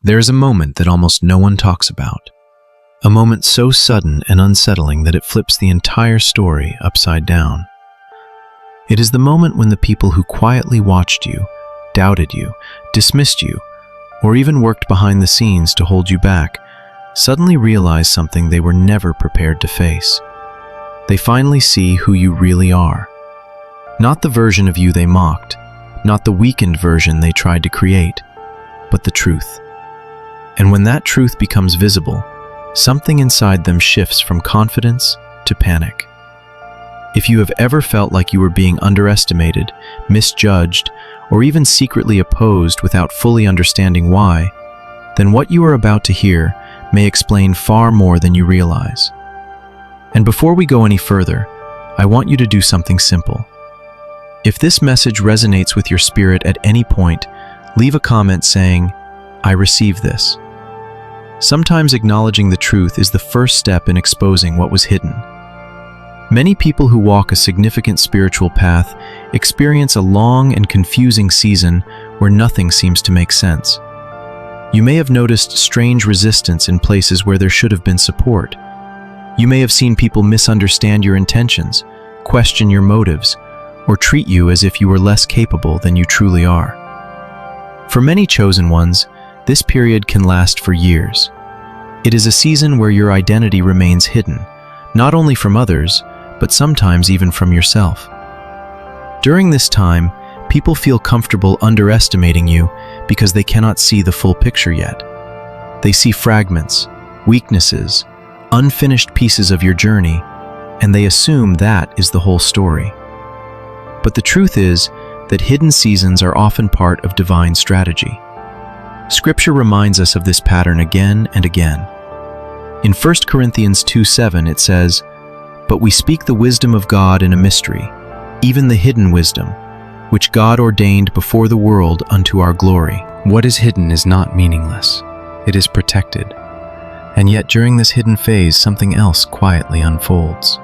There is a moment that almost no one talks about. A moment so sudden and unsettling that it flips the entire story upside down. It is the moment when the people who quietly watched you, doubted you, dismissed you, or even worked behind the scenes to hold you back, suddenly realize something they were never prepared to face. They finally see who you really are. Not the version of you they mocked, not the weakened version they tried to create, but the truth. And when that truth becomes visible, something inside them shifts from confidence to panic. If you have ever felt like you were being underestimated, misjudged, or even secretly opposed without fully understanding why, then what you are about to hear may explain far more than you realize. And before we go any further, I want you to do something simple. If this message resonates with your spirit at any point, leave a comment saying, "I receive this." Sometimes acknowledging the truth is the first step in exposing what was hidden. Many people who walk a significant spiritual path experience a long and confusing season where nothing seems to make sense. You may have noticed strange resistance in places where there should have been support. You may have seen people misunderstand your intentions, question your motives, or treat you as if you were less capable than you truly are. For many chosen ones, this period can last for years. It is a season where your identity remains hidden, not only from others, but sometimes even from yourself. During this time, people feel comfortable underestimating you because they cannot see the full picture yet. They see fragments, weaknesses, unfinished pieces of your journey, and they assume that is the whole story. But the truth is that hidden seasons are often part of divine strategy. Scripture reminds us of this pattern again and again. In 1 Corinthians 2:7 it says, "But we speak the wisdom of God in a mystery, even the hidden wisdom, which God ordained before the world unto our glory." What is hidden is not meaningless. It is protected. And yet during this hidden phase, something else quietly unfolds.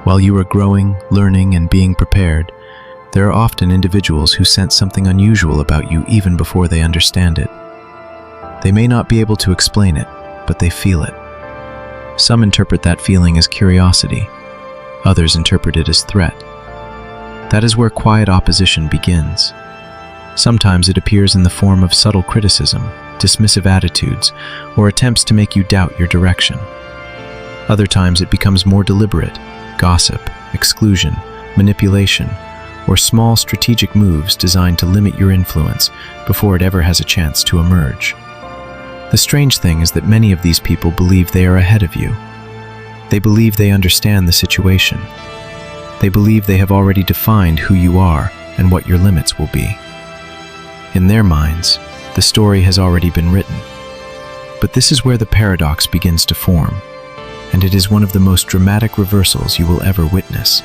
While you are growing, learning, and being prepared, there are often individuals who sense something unusual about you even before they understand it. They may not be able to explain it, but they feel it. Some interpret that feeling as curiosity. Others interpret it as threat. That is where quiet opposition begins. Sometimes it appears in the form of subtle criticism, dismissive attitudes, or attempts to make you doubt your direction. Other times it becomes more deliberate: gossip, exclusion, manipulation, or small strategic moves designed to limit your influence before it ever has a chance to emerge. The strange thing is that many of these people believe they are ahead of you. They believe they understand the situation. They believe they have already defined who you are and what your limits will be. In their minds, the story has already been written. But this is where the paradox begins to form, and it is one of the most dramatic reversals you will ever witness.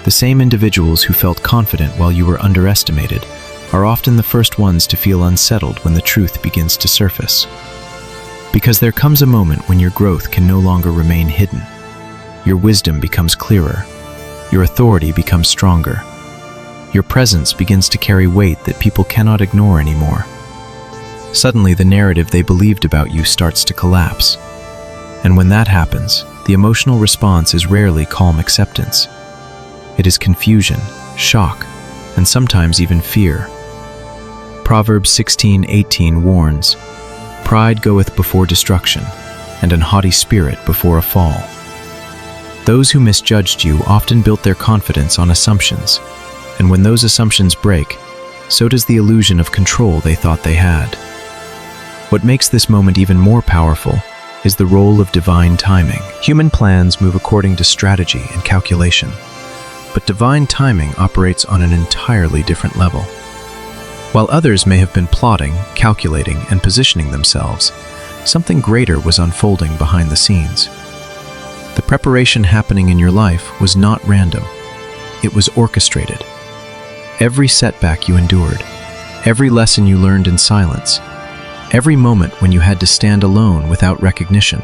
The same individuals who felt confident while you were underestimated are often the first ones to feel unsettled when the truth begins to surface. Because there comes a moment when your growth can no longer remain hidden. Your wisdom becomes clearer. Your authority becomes stronger. Your presence begins to carry weight that people cannot ignore anymore. Suddenly, the narrative they believed about you starts to collapse. And when that happens, the emotional response is rarely calm acceptance. It is confusion, shock, and sometimes even fear. Proverbs 16:18 warns, "Pride goeth before destruction, and an haughty spirit before a fall." Those who misjudged you often built their confidence on assumptions, and when those assumptions break, so does the illusion of control they thought they had. What makes this moment even more powerful is the role of divine timing. Human plans move according to strategy and calculation, but divine timing operates on an entirely different level. While others may have been plotting, calculating, and positioning themselves, something greater was unfolding behind the scenes. The preparation happening in your life was not random. It was orchestrated. Every setback you endured, every lesson you learned in silence, every moment when you had to stand alone without recognition,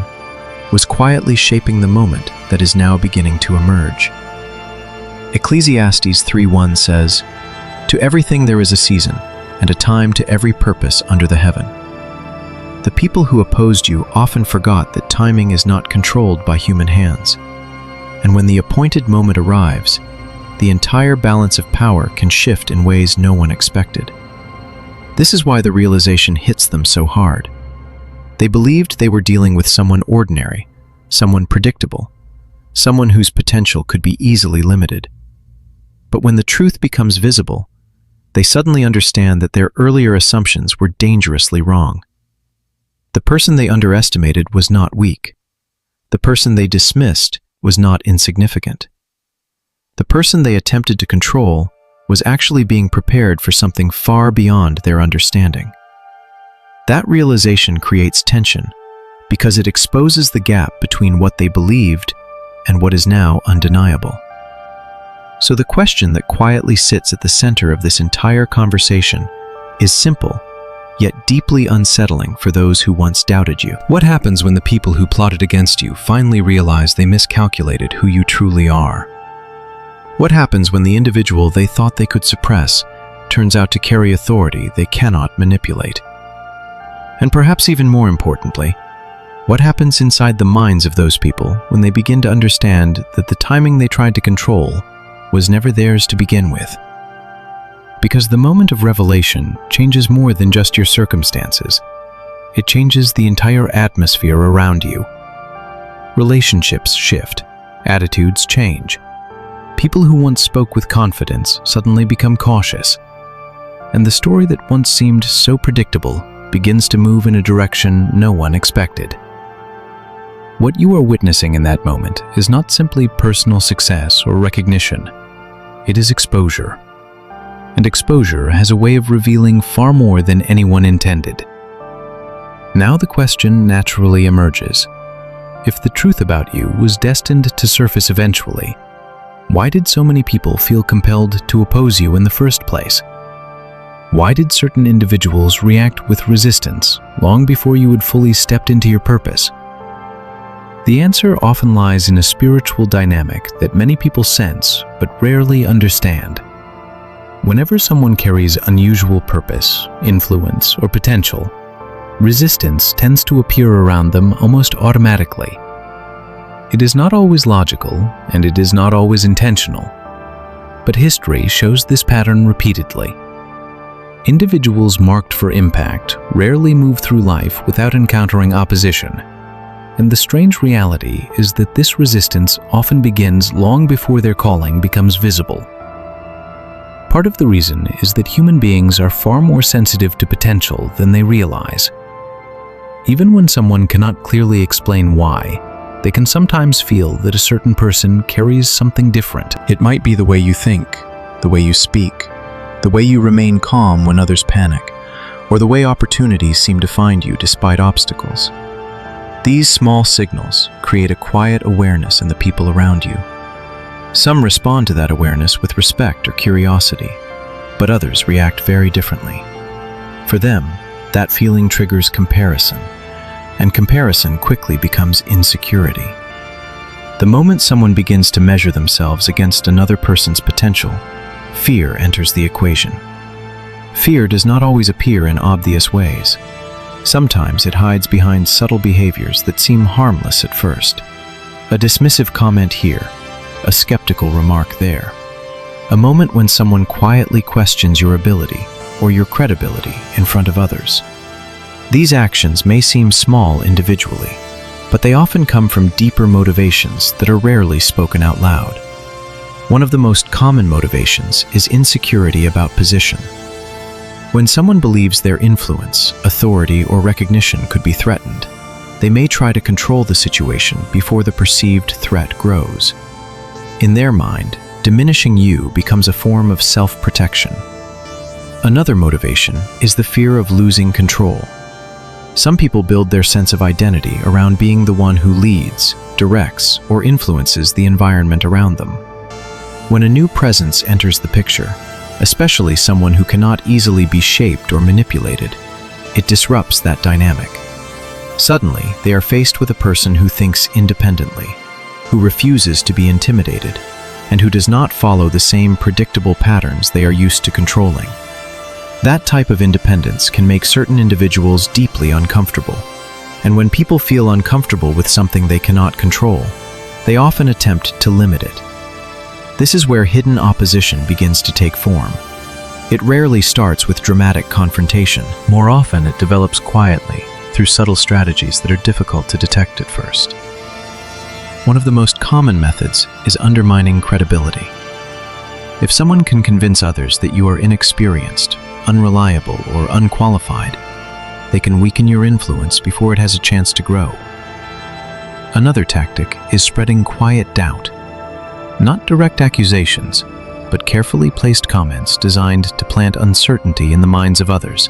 was quietly shaping the moment that is now beginning to emerge. Ecclesiastes 3:1 says, "To everything there is a season, and a time to every purpose under the heaven." The people who opposed you often forgot that timing is not controlled by human hands. And when the appointed moment arrives, the entire balance of power can shift in ways no one expected. This is why the realization hits them so hard. They believed they were dealing with someone ordinary, someone predictable, someone whose potential could be easily limited. But when the truth becomes visible, they suddenly understand that their earlier assumptions were dangerously wrong. The person they underestimated was not weak. The person they dismissed was not insignificant. The person they attempted to control was actually being prepared for something far beyond their understanding. That realization creates tension because it exposes the gap between what they believed and what is now undeniable. So the question that quietly sits at the center of this entire conversation is simple, yet deeply unsettling for those who once doubted you. What happens when the people who plotted against you finally realize they miscalculated who you truly are? What happens when the individual they thought they could suppress turns out to carry authority they cannot manipulate? And perhaps even more importantly, what happens inside the minds of those people when they begin to understand that the timing they tried to control was never theirs to begin with? Because the moment of revelation changes more than just your circumstances. It changes the entire atmosphere around you. Relationships shift, attitudes change. People who once spoke with confidence suddenly become cautious. And the story that once seemed so predictable begins to move in a direction no one expected. What you are witnessing in that moment is not simply personal success or recognition. It is exposure. And exposure has a way of revealing far more than anyone intended. Now the question naturally emerges. If the truth about you was destined to surface eventually, why did so many people feel compelled to oppose you in the first place? Why did certain individuals react with resistance long before you had fully stepped into your purpose? The answer often lies in a spiritual dynamic that many people sense but rarely understand. Whenever someone carries unusual purpose, influence, or potential, resistance tends to appear around them almost automatically. It is not always logical, and it is not always intentional, but history shows this pattern repeatedly. Individuals marked for impact rarely move through life without encountering opposition, and the strange reality is that this resistance often begins long before their calling becomes visible. Part of the reason is that human beings are far more sensitive to potential than they realize. Even when someone cannot clearly explain why, they can sometimes feel that a certain person carries something different. It might be the way you think, the way you speak, the way you remain calm when others panic, or the way opportunities seem to find you despite obstacles. These small signals create a quiet awareness in the people around you. Some respond to that awareness with respect or curiosity, but others react very differently. For them, that feeling triggers comparison, and comparison quickly becomes insecurity. The moment someone begins to measure themselves against another person's potential, fear enters the equation. Fear does not always appear in obvious ways. Sometimes it hides behind subtle behaviors that seem harmless at first. A dismissive comment here, a skeptical remark there. A moment when someone quietly questions your ability or your credibility in front of others. These actions may seem small individually, but they often come from deeper motivations that are rarely spoken out loud. One of the most common motivations is insecurity about position. When someone believes their influence, authority, or recognition could be threatened, they may try to control the situation before the perceived threat grows. In their mind, diminishing you becomes a form of self-protection. Another motivation is the fear of losing control. Some people build their sense of identity around being the one who leads, directs, or influences the environment around them. When a new presence enters the picture, especially someone who cannot easily be shaped or manipulated, it disrupts that dynamic. Suddenly, they are faced with a person who thinks independently, who refuses to be intimidated, and who does not follow the same predictable patterns they are used to controlling. That type of independence can make certain individuals deeply uncomfortable. And when people feel uncomfortable with something they cannot control, they often attempt to limit it. This is where hidden opposition begins to take form. It rarely starts with dramatic confrontation. More often, it develops quietly through subtle strategies that are difficult to detect at first. One of the most common methods is undermining credibility. If someone can convince others that you are inexperienced, unreliable, or unqualified, they can weaken your influence before it has a chance to grow. Another tactic is spreading quiet doubt. Not direct accusations, but carefully placed comments designed to plant uncertainty in the minds of others.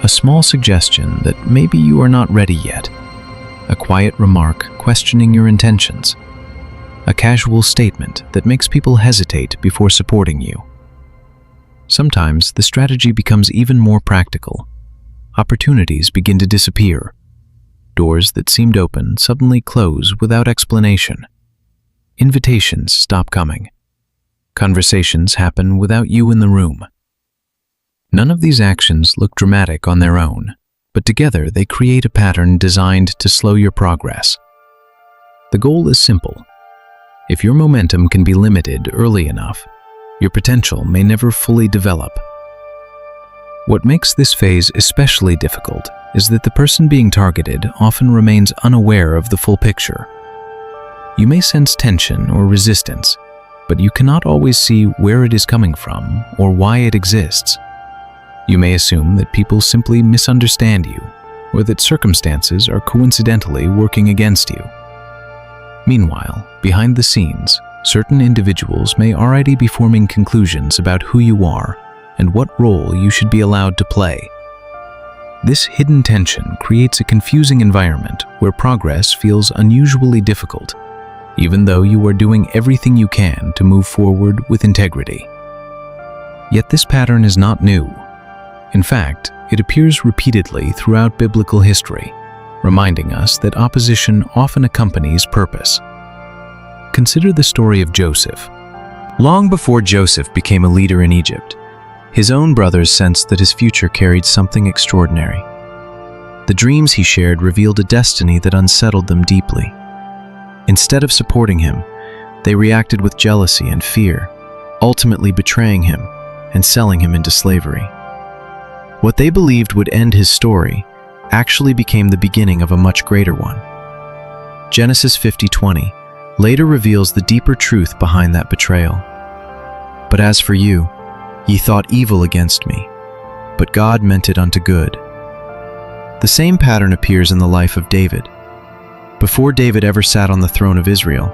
A small suggestion that maybe you are not ready yet. A quiet remark questioning your intentions. A casual statement that makes people hesitate before supporting you. Sometimes the strategy becomes even more practical. Opportunities begin to disappear. Doors that seemed open suddenly close without explanation. Invitations stop coming. Conversations happen without you in the room. None of these actions look dramatic on their own, but together they create a pattern designed to slow your progress. The goal is simple. If your momentum can be limited early enough, your potential may never fully develop. What makes this phase especially difficult is that the person being targeted often remains unaware of the full picture. You may sense tension or resistance, but you cannot always see where it is coming from or why it exists. You may assume that people simply misunderstand you, or that circumstances are coincidentally working against you. Meanwhile, behind the scenes, certain individuals may already be forming conclusions about who you are and what role you should be allowed to play. This hidden tension creates a confusing environment where progress feels unusually difficult, even though you are doing everything you can to move forward with integrity. Yet this pattern is not new. In fact, it appears repeatedly throughout biblical history, reminding us that opposition often accompanies purpose. Consider the story of Joseph. Long before Joseph became a leader in Egypt, his own brothers sensed that his future carried something extraordinary. The dreams he shared revealed a destiny that unsettled them deeply. Instead of supporting him, they reacted with jealousy and fear, ultimately betraying him and selling him into slavery. What they believed would end his story actually became the beginning of a much greater one. Genesis 50:20 later reveals the deeper truth behind that betrayal. But as for you, ye thought evil against me, but God meant it unto good. The same pattern appears in the life of David. Before David ever sat on the throne of Israel,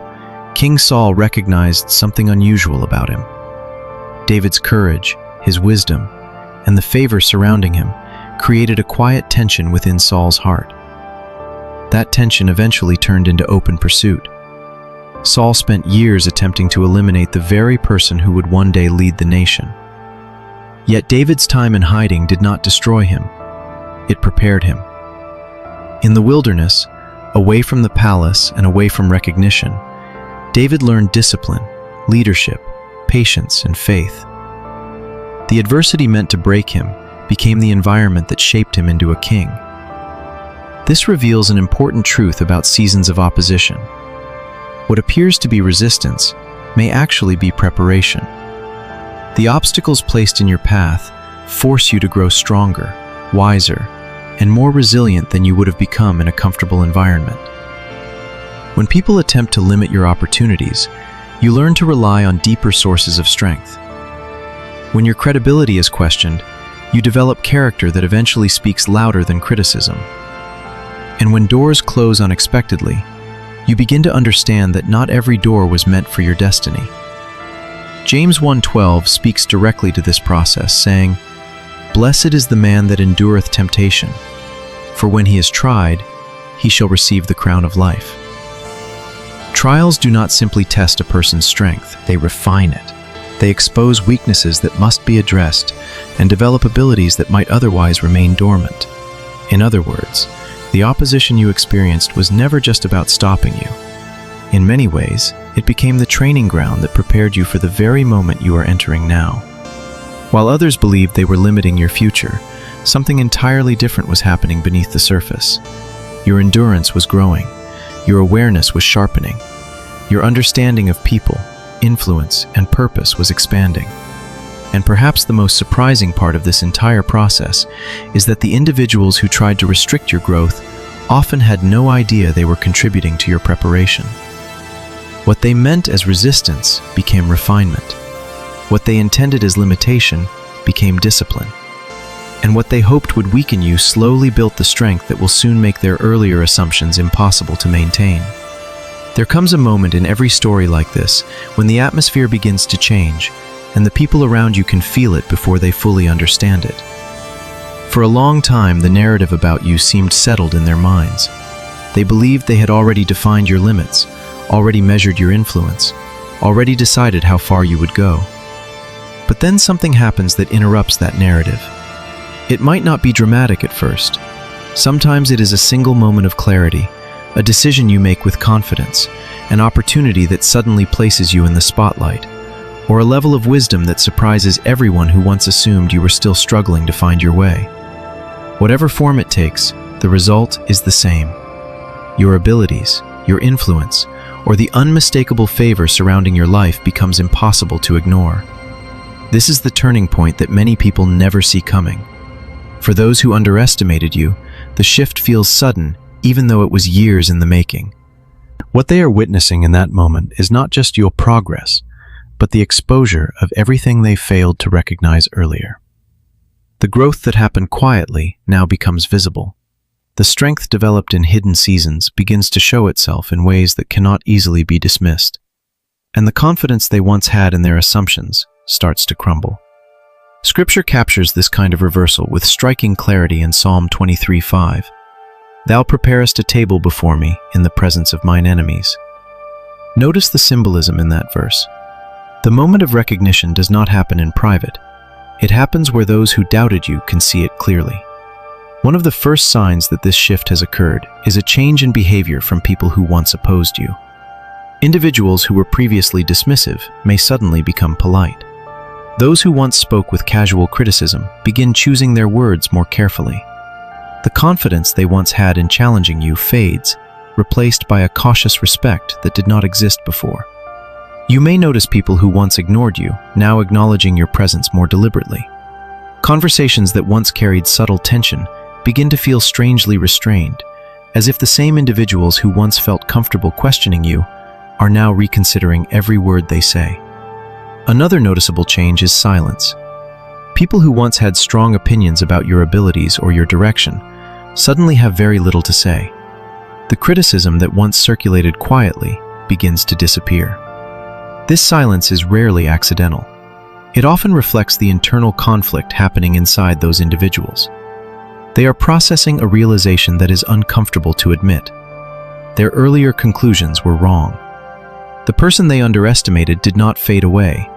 King Saul recognized something unusual about him. David's courage, his wisdom, and the favor surrounding him created a quiet tension within Saul's heart. That tension eventually turned into open pursuit. Saul spent years attempting to eliminate the very person who would one day lead the nation. Yet David's time in hiding did not destroy him. It prepared him. In the wilderness, away from the palace and away from recognition, David learned discipline, leadership, patience, and faith. The adversity meant to break him became the environment that shaped him into a king. This reveals an important truth about seasons of opposition. What appears to be resistance may actually be preparation. The obstacles placed in your path force you to grow stronger, wiser, and more resilient than you would have become in a comfortable environment. When people attempt to limit your opportunities, you learn to rely on deeper sources of strength. When your credibility is questioned, you develop character that eventually speaks louder than criticism. And when doors close unexpectedly, you begin to understand that not every door was meant for your destiny. James 1:12 speaks directly to this process, saying, "Blessed is the man that endureth temptation, for when he is tried, he shall receive the crown of life." Trials do not simply test a person's strength, they refine it. They expose weaknesses that must be addressed and develop abilities that might otherwise remain dormant. In other words, the opposition you experienced was never just about stopping you. In many ways, it became the training ground that prepared you for the very moment you are entering now. While others believed they were limiting your future, something entirely different was happening beneath the surface. Your endurance was growing. Your awareness was sharpening. Your understanding of people, influence, and purpose was expanding. And perhaps the most surprising part of this entire process is that the individuals who tried to restrict your growth often had no idea they were contributing to your preparation. What they meant as resistance became refinement. What they intended as limitation became discipline. And what they hoped would weaken you slowly built the strength that will soon make their earlier assumptions impossible to maintain. There comes a moment in every story like this when the atmosphere begins to change, and the people around you can feel it before they fully understand it. For a long time, the narrative about you seemed settled in their minds. They believed they had already defined your limits, already measured your influence, already decided how far you would go. But then something happens that interrupts that narrative. It might not be dramatic at first. Sometimes it is a single moment of clarity, a decision you make with confidence, an opportunity that suddenly places you in the spotlight, or a level of wisdom that surprises everyone who once assumed you were still struggling to find your way. Whatever form it takes, the result is the same. Your abilities, your influence, or the unmistakable favor surrounding your life becomes impossible to ignore. This is the turning point that many people never see coming. For those who underestimated you, the shift feels sudden, even though it was years in the making. What they are witnessing in that moment is not just your progress, but the exposure of everything they failed to recognize earlier. The growth that happened quietly now becomes visible. The strength developed in hidden seasons begins to show itself in ways that cannot easily be dismissed. And the confidence they once had in their assumptions starts to crumble. Scripture captures this kind of reversal with striking clarity in Psalm 23:5. Thou preparest a table before me in the presence of mine enemies. Notice the symbolism in that verse. The moment of recognition does not happen in private. It happens where those who doubted you can see it clearly. One of the first signs that this shift has occurred is a change in behavior from people who once opposed you. Individuals who were previously dismissive may suddenly become polite. Those who once spoke with casual criticism begin choosing their words more carefully. The confidence they once had in challenging you fades, replaced by a cautious respect that did not exist before. You may notice people who once ignored you now acknowledging your presence more deliberately. Conversations that once carried subtle tension begin to feel strangely restrained, as if the same individuals who once felt comfortable questioning you are now reconsidering every word they say. Another noticeable change is silence. People who once had strong opinions about your abilities or your direction suddenly have very little to say. The criticism that once circulated quietly begins to disappear. This silence is rarely accidental. It often reflects the internal conflict happening inside those individuals. They are processing a realization that is uncomfortable to admit. Their earlier conclusions were wrong. The person they underestimated did not fade away.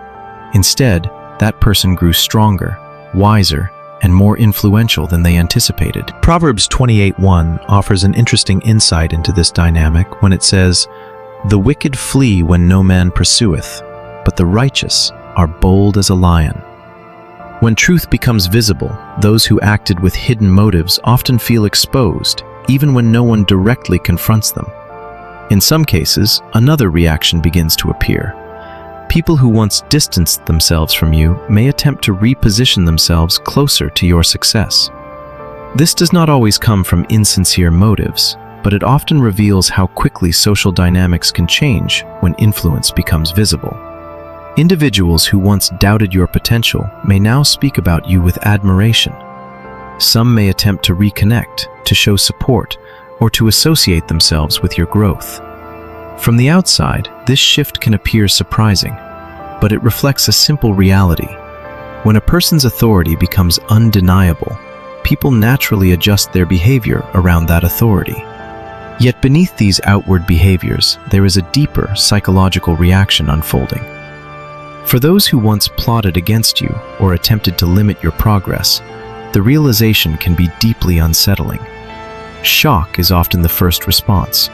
Instead, that person grew stronger, wiser, and more influential than they anticipated. Proverbs 28:1 offers an interesting insight into this dynamic when it says, "The wicked flee when no man pursueth, but the righteous are bold as a lion." When truth becomes visible, those who acted with hidden motives often feel exposed, even when no one directly confronts them. In some cases, another reaction begins to appear. People who once distanced themselves from you may attempt to reposition themselves closer to your success. This does not always come from insincere motives, but it often reveals how quickly social dynamics can change when influence becomes visible. Individuals who once doubted your potential may now speak about you with admiration. Some may attempt to reconnect, to show support, or to associate themselves with your growth. From the outside, this shift can appear surprising, but it reflects a simple reality. When a person's authority becomes undeniable, people naturally adjust their behavior around that authority. Yet beneath these outward behaviors, there is a deeper psychological reaction unfolding. For those who once plotted against you or attempted to limit your progress, the realization can be deeply unsettling. Shock is often the first response.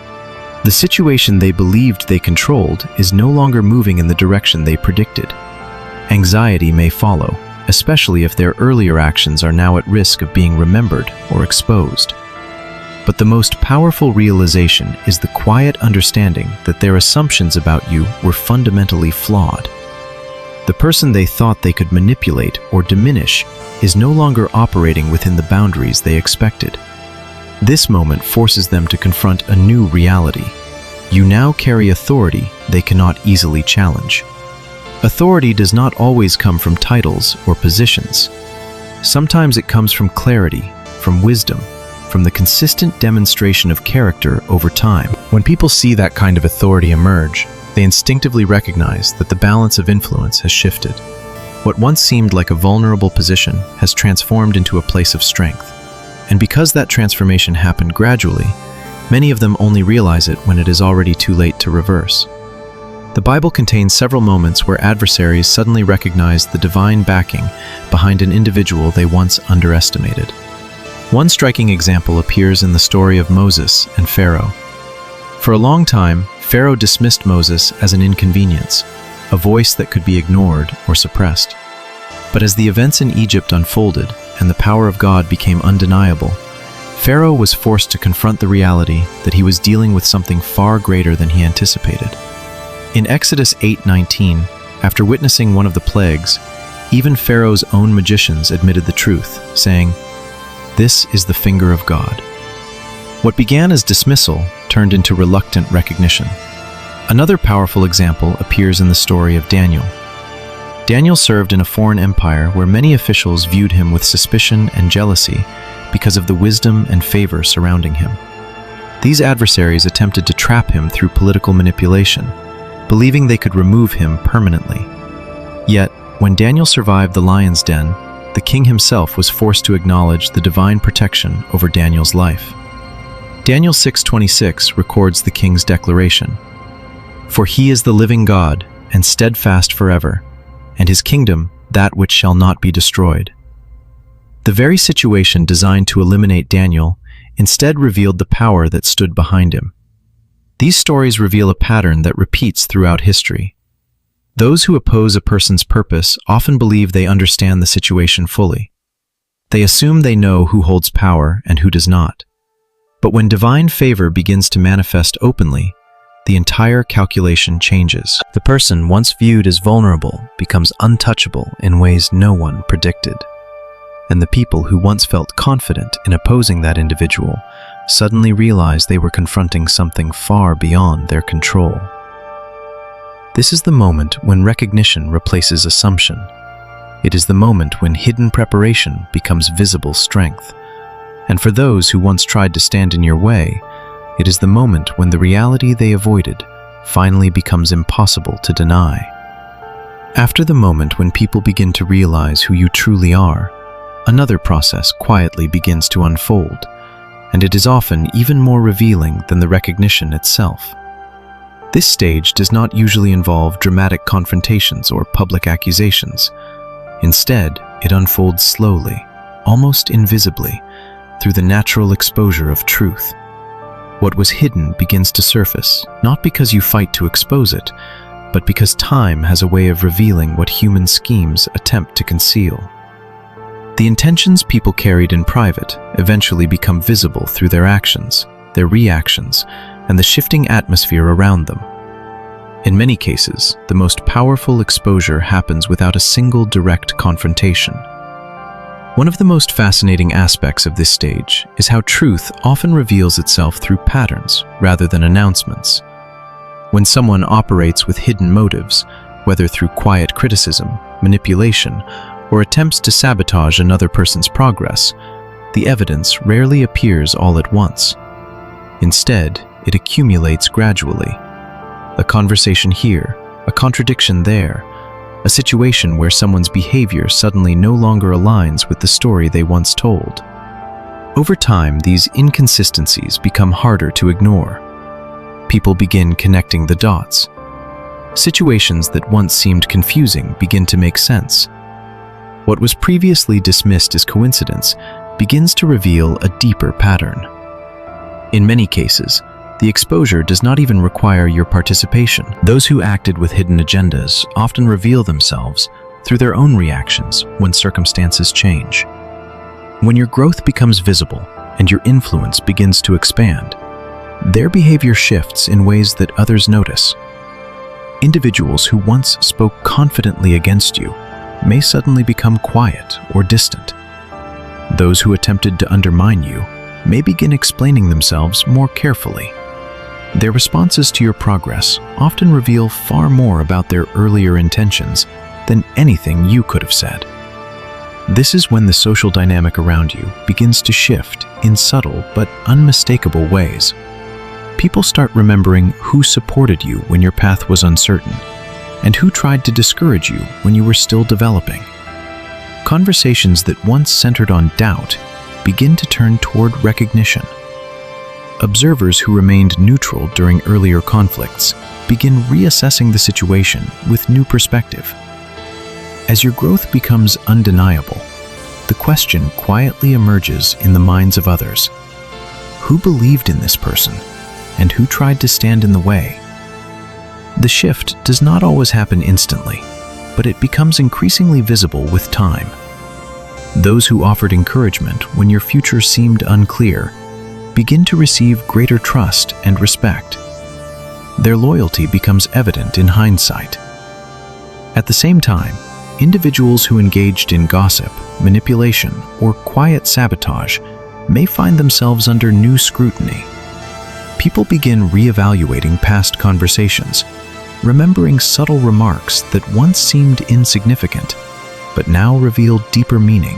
The situation they believed they controlled is no longer moving in the direction they predicted. Anxiety may follow, especially if their earlier actions are now at risk of being remembered or exposed. But the most powerful realization is the quiet understanding that their assumptions about you were fundamentally flawed. The person they thought they could manipulate or diminish is no longer operating within the boundaries they expected. This moment forces them to confront a new reality. You now carry authority they cannot easily challenge. Authority does not always come from titles or positions. Sometimes it comes from clarity, from wisdom, from the consistent demonstration of character over time. When people see that kind of authority emerge, they instinctively recognize that the balance of influence has shifted. What once seemed like a vulnerable position has transformed into a place of strength. And because that transformation happened gradually, many of them only realize it when it is already too late to reverse. The Bible contains several moments where adversaries suddenly recognize the divine backing behind an individual they once underestimated. One striking example appears in the story of Moses and Pharaoh. For a long time, Pharaoh dismissed Moses as an inconvenience, a voice that could be ignored or suppressed. But as the events in Egypt unfolded and the power of God became undeniable, Pharaoh was forced to confront the reality that he was dealing with something far greater than he anticipated. In Exodus 8:19, after witnessing one of the plagues, even Pharaoh's own magicians admitted the truth, saying, "This is the finger of God." What began as dismissal turned into reluctant recognition. Another powerful example appears in the story of Daniel. Daniel served in a foreign empire where many officials viewed him with suspicion and jealousy because of the wisdom and favor surrounding him. These adversaries attempted to trap him through political manipulation, believing they could remove him permanently. Yet, when Daniel survived the lion's den, the king himself was forced to acknowledge the divine protection over Daniel's life. Daniel 6:26 records the king's declaration, "For he is the living God, and steadfast forever, and his kingdom that which shall not be destroyed." The very situation designed to eliminate Daniel instead revealed the power that stood behind him. These stories reveal a pattern that repeats throughout history. Those who oppose a person's purpose often believe they understand the situation fully. They assume they know who holds power and who does not. But when divine favor begins to manifest openly, the entire calculation changes. The person once viewed as vulnerable becomes untouchable in ways no one predicted. And the people who once felt confident in opposing that individual suddenly realize they were confronting something far beyond their control. This is the moment when recognition replaces assumption. It is the moment when hidden preparation becomes visible strength. And for those who once tried to stand in your way, it is the moment when the reality they avoided finally becomes impossible to deny. After the moment when people begin to realize who you truly are, another process quietly begins to unfold, and it is often even more revealing than the recognition itself. This stage does not usually involve dramatic confrontations or public accusations. Instead, it unfolds slowly, almost invisibly, through the natural exposure of truth. What was hidden begins to surface, not because you fight to expose it, but because time has a way of revealing what human schemes attempt to conceal. The intentions people carried in private eventually become visible through their actions, their reactions, and the shifting atmosphere around them. In many cases, the most powerful exposure happens without a single direct confrontation. One of the most fascinating aspects of this stage is how truth often reveals itself through patterns rather than announcements. When someone operates with hidden motives, whether through quiet criticism, manipulation, or attempts to sabotage another person's progress, the evidence rarely appears all at once. Instead, it accumulates gradually. A conversation here, a contradiction there, a situation where someone's behavior suddenly no longer aligns with the story they once told. Over time, these inconsistencies become harder to ignore. People begin connecting the dots. Situations that once seemed confusing begin to make sense. What was previously dismissed as coincidence begins to reveal a deeper pattern. In many cases, the exposure does not even require your participation. Those who acted with hidden agendas often reveal themselves through their own reactions when circumstances change. When your growth becomes visible and your influence begins to expand, their behavior shifts in ways that others notice. Individuals who once spoke confidently against you may suddenly become quiet or distant. Those who attempted to undermine you may begin explaining themselves more carefully. Their responses to your progress often reveal far more about their earlier intentions than anything you could have said. This is when the social dynamic around you begins to shift in subtle but unmistakable ways. People start remembering who supported you when your path was uncertain, and who tried to discourage you when you were still developing. Conversations that once centered on doubt begin to turn toward recognition. Observers who remained neutral during earlier conflicts begin reassessing the situation with new perspective. As your growth becomes undeniable, the question quietly emerges in the minds of others. Who believed in this person, and who tried to stand in the way? The shift does not always happen instantly, but it becomes increasingly visible with time. Those who offered encouragement when your future seemed unclear begin to receive greater trust and respect. Their loyalty becomes evident in hindsight. At the same time, individuals who engaged in gossip, manipulation, or quiet sabotage may find themselves under new scrutiny. People begin reevaluating past conversations, remembering subtle remarks that once seemed insignificant, but now reveal deeper meaning.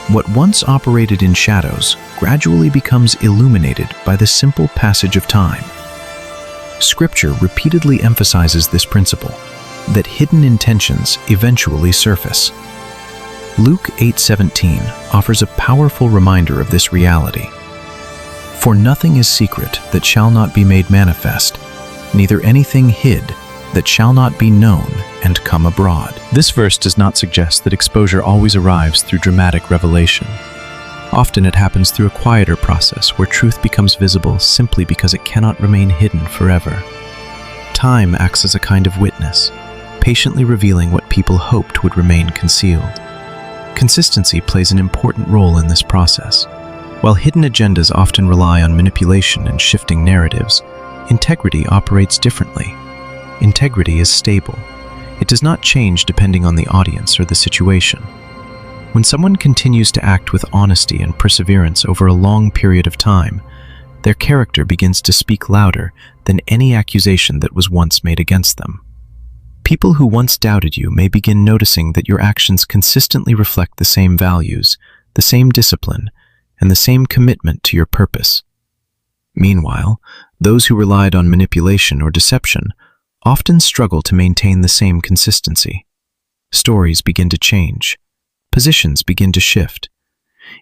What once operated in shadows gradually becomes illuminated by the simple passage of time. Scripture repeatedly emphasizes this principle, that hidden intentions eventually surface. Luke 8:17 offers a powerful reminder of this reality. For nothing is secret that shall not be made manifest, neither anything hid that shall not be known and come abroad. This verse does not suggest that exposure always arrives through dramatic revelation. Often it happens through a quieter process where truth becomes visible simply because it cannot remain hidden forever. Time acts as a kind of witness, patiently revealing what people hoped would remain concealed. Consistency plays an important role in this process. While hidden agendas often rely on manipulation and shifting narratives, integrity operates differently. Integrity is stable. It does not change depending on the audience or the situation. When someone continues to act with honesty and perseverance over a long period of time, their character begins to speak louder than any accusation that was once made against them. People who once doubted you may begin noticing that your actions consistently reflect the same values, the same discipline, and the same commitment to your purpose. Meanwhile, those who relied on manipulation or deception often struggle to maintain the same consistency. Stories begin to change. Positions begin to shift.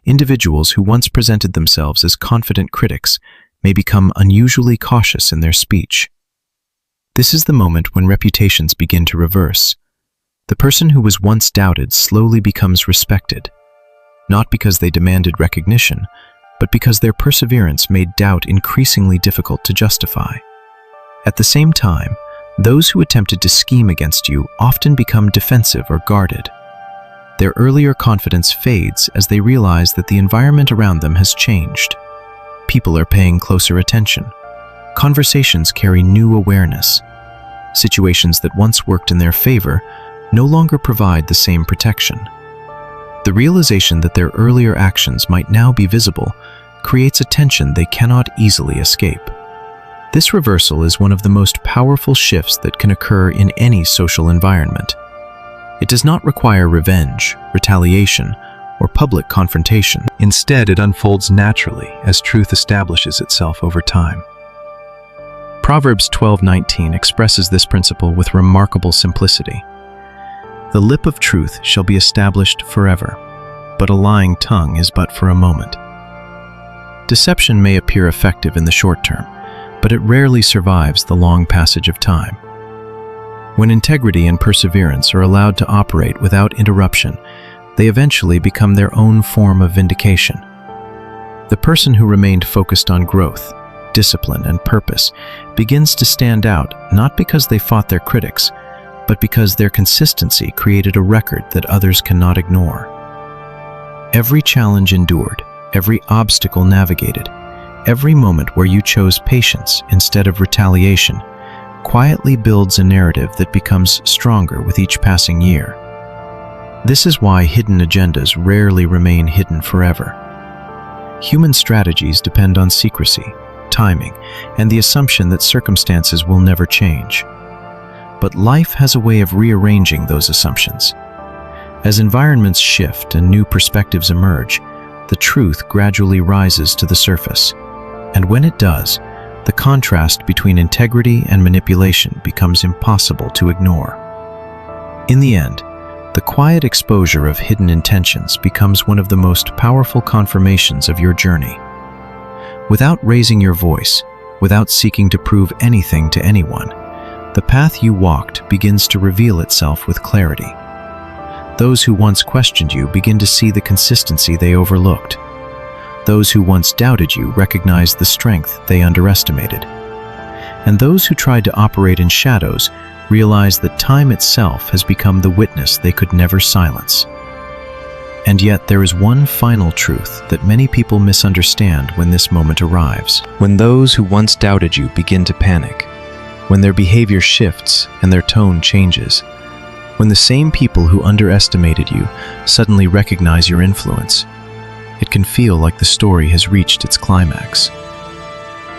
Individuals who once presented themselves as confident critics may become unusually cautious in their speech. This is the moment when reputations begin to reverse. The person who was once doubted slowly becomes respected, not because they demanded recognition, but because their perseverance made doubt increasingly difficult to justify. At the same time, those who attempted to scheme against you often become defensive or guarded. Their earlier confidence fades as they realize that the environment around them has changed. People are paying closer attention. Conversations carry new awareness. Situations that once worked in their favor no longer provide the same protection. The realization that their earlier actions might now be visible creates a tension they cannot easily escape. This reversal is one of the most powerful shifts that can occur in any social environment. It does not require revenge, retaliation, or public confrontation. Instead, it unfolds naturally as truth establishes itself over time. Proverbs 12:19 expresses this principle with remarkable simplicity. The lip of truth shall be established forever, but a lying tongue is but for a moment. Deception may appear effective in the short term, but it rarely survives the long passage of time. When integrity and perseverance are allowed to operate without interruption, they eventually become their own form of vindication. The person who remained focused on growth, discipline, and purpose begins to stand out not because they fought their critics, but because their consistency created a record that others cannot ignore. Every challenge endured, every obstacle navigated, every moment where you chose patience instead of retaliation quietly builds a narrative that becomes stronger with each passing year. This is why hidden agendas rarely remain hidden forever. Human strategies depend on secrecy, timing, and the assumption that circumstances will never change. But life has a way of rearranging those assumptions. As environments shift and new perspectives emerge, the truth gradually rises to the surface. And when it does, the contrast between integrity and manipulation becomes impossible to ignore. In the end, the quiet exposure of hidden intentions becomes one of the most powerful confirmations of your journey. Without raising your voice, without seeking to prove anything to anyone, the path you walked begins to reveal itself with clarity. Those who once questioned you begin to see the consistency they overlooked. Those who once doubted you recognize the strength they underestimated. And those who tried to operate in shadows realize that time itself has become the witness they could never silence. And yet there is one final truth that many people misunderstand when this moment arrives. When those who once doubted you begin to panic, when their behavior shifts and their tone changes, when the same people who underestimated you suddenly recognize your influence, it can feel like the story has reached its climax.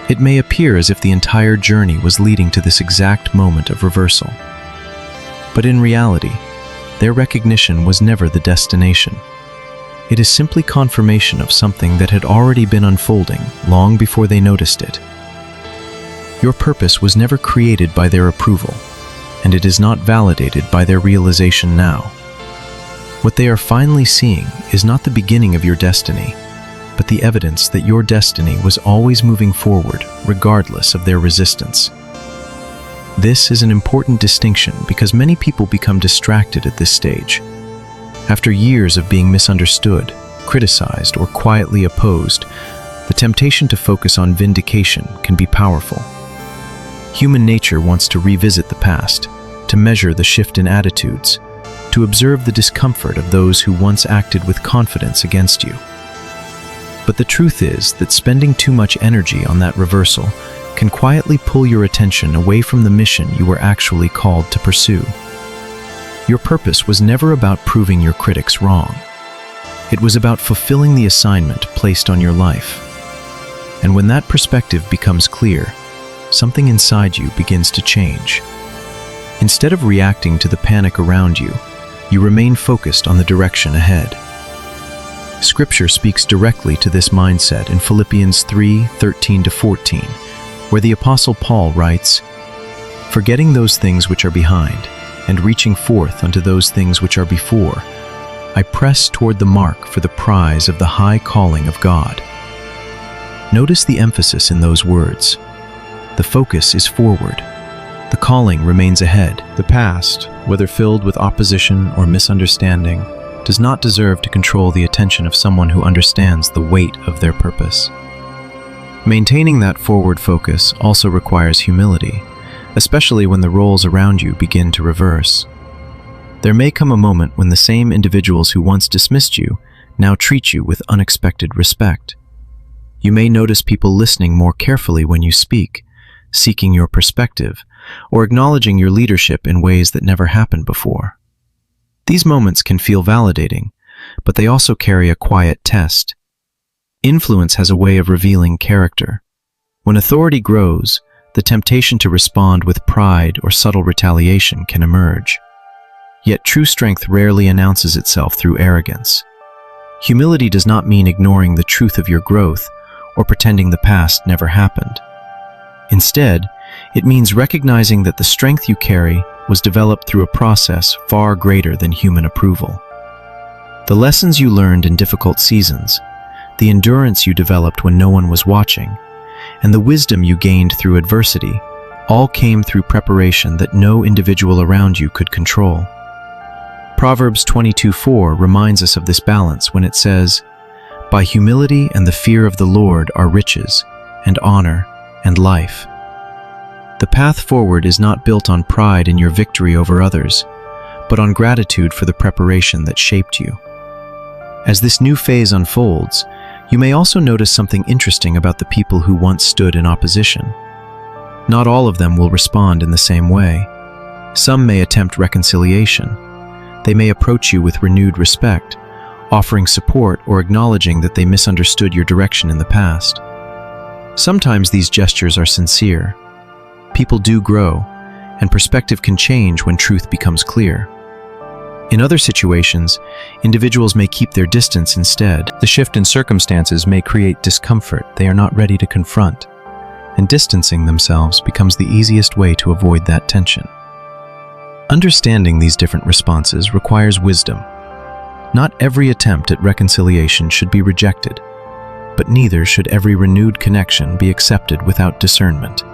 It may appear as if the entire journey was leading to this exact moment of reversal. But in reality, their recognition was never the destination. It is simply confirmation of something that had already been unfolding long before they noticed it. Your purpose was never created by their approval, and it is not validated by their realization now. What they are finally seeing is not the beginning of your destiny, but the evidence that your destiny was always moving forward, regardless of their resistance. This is an important distinction because many people become distracted at this stage. After years of being misunderstood, criticized, or quietly opposed, the temptation to focus on vindication can be powerful. Human nature wants to revisit the past, to measure the shift in attitudes, to observe the discomfort of those who once acted with confidence against you. But the truth is that spending too much energy on that reversal can quietly pull your attention away from the mission you were actually called to pursue. Your purpose was never about proving your critics wrong. It was about fulfilling the assignment placed on your life. And when that perspective becomes clear, something inside you begins to change. Instead of reacting to the panic around you, you remain focused on the direction ahead. Scripture speaks directly to this mindset in Philippians 3:13-14, where the Apostle Paul writes, "Forgetting those things which are behind, and reaching forth unto those things which are before, I press toward the mark for the prize of the high calling of God." Notice the emphasis in those words. The focus is forward. The calling remains ahead. The past, whether filled with opposition or misunderstanding, does not deserve to control the attention of someone who understands the weight of their purpose. Maintaining that forward focus also requires humility, especially when the roles around you begin to reverse. There may come a moment when the same individuals who once dismissed you now treat you with unexpected respect. You may notice people listening more carefully when you speak, seeking your perspective, or acknowledging your leadership in ways that never happened before. These moments can feel validating, but they also carry a quiet test. Influence has a way of revealing character. When authority grows, the temptation to respond with pride or subtle retaliation can emerge. Yet true strength rarely announces itself through arrogance. Humility does not mean ignoring the truth of your growth or pretending the past never happened. Instead, it means recognizing that the strength you carry was developed through a process far greater than human approval. The lessons you learned in difficult seasons, the endurance you developed when no one was watching, and the wisdom you gained through adversity all came through preparation that no individual around you could control. Proverbs 22:4 reminds us of this balance when it says, "By humility and the fear of the Lord are riches, and honor, and life." The path forward is not built on pride in your victory over others, but on gratitude for the preparation that shaped you. As this new phase unfolds, you may also notice something interesting about the people who once stood in opposition. Not all of them will respond in the same way. Some may attempt reconciliation. They may approach you with renewed respect, offering support or acknowledging that they misunderstood your direction in the past. Sometimes these gestures are sincere. People do grow, and perspective can change when truth becomes clear. In other situations, individuals may keep their distance instead. The shift in circumstances may create discomfort they are not ready to confront, and distancing themselves becomes the easiest way to avoid that tension. Understanding these different responses requires wisdom. Not every attempt at reconciliation should be rejected, but neither should every renewed connection be accepted without discernment.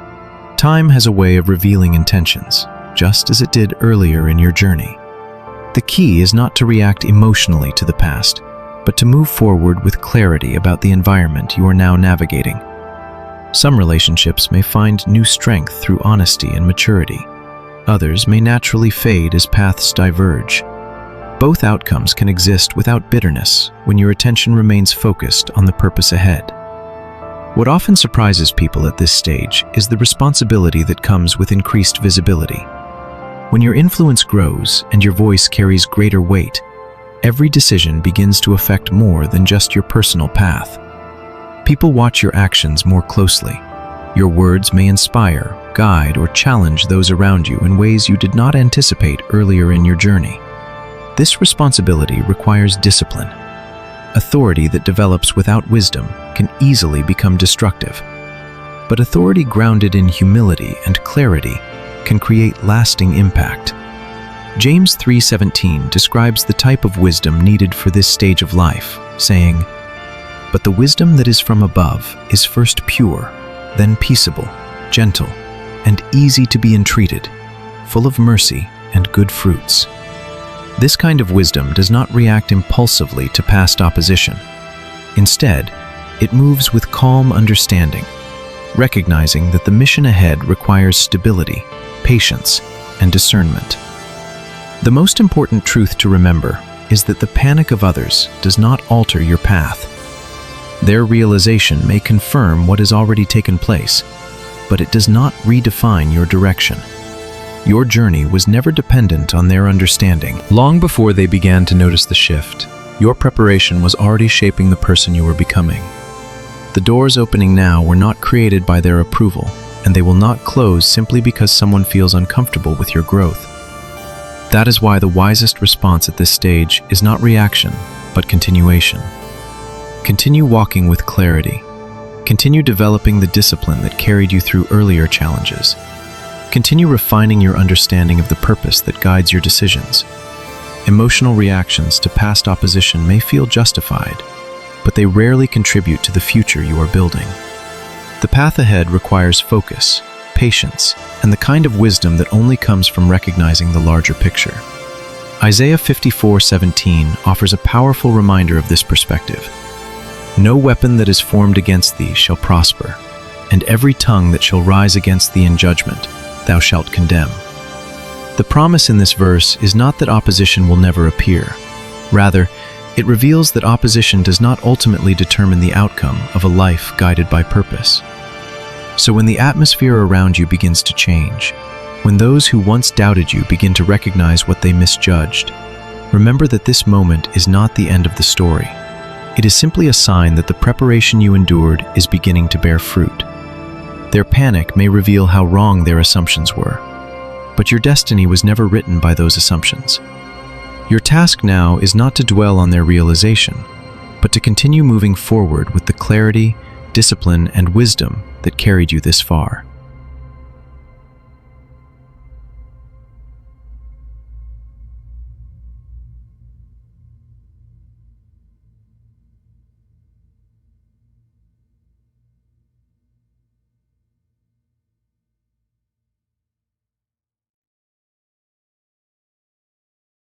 Time has a way of revealing intentions, just as it did earlier in your journey. The key is not to react emotionally to the past, but to move forward with clarity about the environment you are now navigating. Some relationships may find new strength through honesty and maturity. Others may naturally fade as paths diverge. Both outcomes can exist without bitterness when your attention remains focused on the purpose ahead. What often surprises people at this stage is the responsibility that comes with increased visibility. When your influence grows and your voice carries greater weight, every decision begins to affect more than just your personal path. People watch your actions more closely. Your words may inspire, guide, or challenge those around you in ways you did not anticipate earlier in your journey. This responsibility requires discipline. Authority that develops without wisdom can easily become destructive. But authority grounded in humility and clarity can create lasting impact. James 3:17 describes the type of wisdom needed for this stage of life, saying, "But the wisdom that is from above is first pure, then peaceable, gentle, and easy to be entreated, full of mercy and good fruits." This kind of wisdom does not react impulsively to past opposition. Instead, it moves with calm understanding, recognizing that the mission ahead requires stability, patience, and discernment. The most important truth to remember is that the panic of others does not alter your path. Their realization may confirm what has already taken place, but it does not redefine your direction. Your journey was never dependent on their understanding. Long before they began to notice the shift, your preparation was already shaping the person you were becoming. The doors opening now were not created by their approval, and they will not close simply because someone feels uncomfortable with your growth. That is why the wisest response at this stage is not reaction, but continuation. Continue walking with clarity. Continue developing the discipline that carried you through earlier challenges. Continue refining your understanding of the purpose that guides your decisions. Emotional reactions to past opposition may feel justified, but they rarely contribute to the future you are building. The path ahead requires focus, patience, and the kind of wisdom that only comes from recognizing the larger picture. Isaiah 54:17 offers a powerful reminder of this perspective. "No weapon that is formed against thee shall prosper, and every tongue that shall rise against thee in judgment, thou shalt condemn." The promise in this verse is not that opposition will never appear. Rather, it reveals that opposition does not ultimately determine the outcome of a life guided by purpose. So when the atmosphere around you begins to change, when those who once doubted you begin to recognize what they misjudged, remember that this moment is not the end of the story. It is simply a sign that the preparation you endured is beginning to bear fruit. Their panic may reveal how wrong their assumptions were, but your destiny was never written by those assumptions. Your task now is not to dwell on their realization, but to continue moving forward with the clarity, discipline, and wisdom that carried you this far.